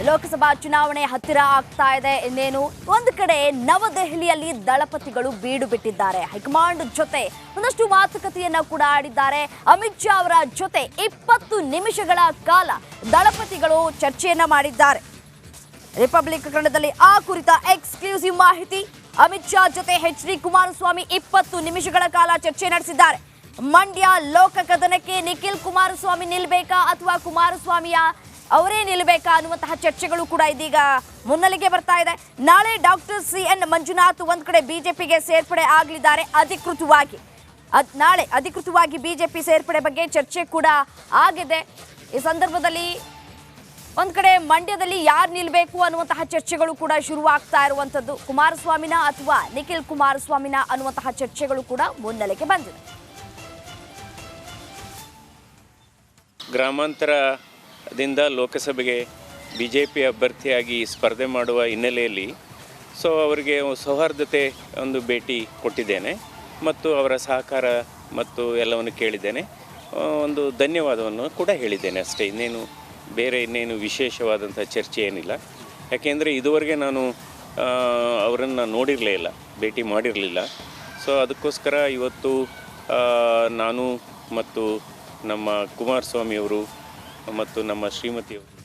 ಲೋಕಸಭಾ ಚುನಾವಣೆ ಹತ್ತಿರ ಆಗ್ತಾ ಇದೆ. ಇನ್ನೇನು ಒಂದು ಕಡೆ ನವದೆಹಲಿಯಲ್ಲಿ ದಳಪತಿಗಳು ಬೀಡು ಬಿಟ್ಟಿದ್ದಾರೆ. ಹೈಕಮಾಂಡ್ ಜೊತೆ ಒಂದಷ್ಟು ಮಾತುಕತೆಯನ್ನ ಕೂಡ ಆಡಿದ್ದಾರೆ. ಅಮಿತ್ ಶಾ ಅವರ ಜೊತೆ 20 ನಿಮಿಷಗಳ ಕಾಲ ದಳಪತಿಗಳು ಚರ್ಚೆಯನ್ನ ಮಾಡಿದ್ದಾರೆ. ರಿಪಬ್ಲಿಕ್ ಕನ್ನಡದಲ್ಲಿ ಆ ಕುರಿತ ಎಕ್ಸ್ಕ್ಲೂಸಿವ್ ಮಾಹಿತಿ. ಅಮಿತ್ ಶಾ ಜೊತೆ ಎಚ್.ಡಿ. ಕುಮಾರಸ್ವಾಮಿ 20 ನಿಮಿಷಗಳ ಕಾಲ ಚರ್ಚೆ ನಡೆಸಿದ್ದಾರೆ. ಮಂಡ್ಯ ಲೋಕ ಕದನಕ್ಕೆ ನಿಖಿಲ್ ಕುಮಾರಸ್ವಾಮಿ ನಿಲ್ಬೇಕಾ ಅಥವಾ ಕುಮಾರಸ್ವಾಮಿಯ ಅವರೇ ನಿಲ್ಲಬೇಕಾ ಅನ್ನುವಂತಹ ಚರ್ಚೆಗಳು ಕೂಡ ಇದೀಗ ಮುನ್ನೆಲೆಗೆ ಬರ್ತಾ ಇದೆ. ನಾಳೆ ಡಾಕ್ಟರ್ ಸಿ.ಎನ್. ಮಂಜುನಾಥ್ ಒಂದ್ ಕಡೆ ಬಿಜೆಪಿಗೆ ಸೇರ್ಪಡೆ ಆಗಲಿದ್ದಾರೆ ಅಧಿಕೃತವಾಗಿ. ನಾಳೆ ಅಧಿಕೃತವಾಗಿ ಬಿಜೆಪಿ ಸೇರ್ಪಡೆ ಬಗ್ಗೆ ಚರ್ಚೆ ಕೂಡ ಆಗಿದೆ. ಈ ಸಂದರ್ಭದಲ್ಲಿ ಒಂದ್ ಕಡೆ ಮಂಡ್ಯದಲ್ಲಿ ಯಾರು ನಿಲ್ಬೇಕು ಅನ್ನುವಂತಹ ಚರ್ಚೆಗಳು ಕೂಡ ಶುರುವಾಗ್ತಾ ಇರುವಂತದ್ದು. ಕುಮಾರಸ್ವಾಮಿನ ಅಥವಾ ನಿಖಿಲ್ ಕುಮಾರಸ್ವಾಮಿನ ಅನ್ನುವಂತಹ ಚರ್ಚೆಗಳು ಕೂಡ ಮುನ್ನೆಲೆಗೆ ಬಂದಿದೆ. ಗ್ರಾಮಾಂತರದಿಂದ ಲೋಕಸಭೆಗೆ ಬಿಜೆಪಿ ಅಭ್ಯರ್ಥಿಯಾಗಿ ಸ್ಪರ್ಧೆ ಮಾಡುವ ಹಿನ್ನೆಲೆಯಲ್ಲಿ ಅವರಿಗೆ ಸೌಹಾರ್ದತೆ ಒಂದು ಭೇಟಿ ಕೊಟ್ಟಿದ್ದೇನೆ ಮತ್ತು ಅವರ ಸಹಕಾರ ಮತ್ತು ಎಲ್ಲವನ್ನು ಕೇಳಿದ್ದೇನೆ. ಒಂದು ಧನ್ಯವಾದವನ್ನು ಕೂಡ ಹೇಳಿದ್ದೇನೆ ಅಷ್ಟೇ. ಇನ್ನೇನು ವಿಶೇಷವಾದಂಥ ಚರ್ಚೆ ಏನಿಲ್ಲ. ಯಾಕೆಂದರೆ ಇದುವರೆಗೆ ನಾನು ಅವರನ್ನು ನೋಡಿರಲೇ ಇಲ್ಲ, ಭೇಟಿ ಮಾಡಿರಲಿಲ್ಲ. ಅದಕ್ಕೋಸ್ಕರ ಇವತ್ತು ನಾನು ಮತ್ತು ನಮ್ಮ ಕುಮಾರಸ್ವಾಮಿಯವರು ಮತ್ತು ನಮ್ಮ ಶ್ರೀಮತಿಯವರು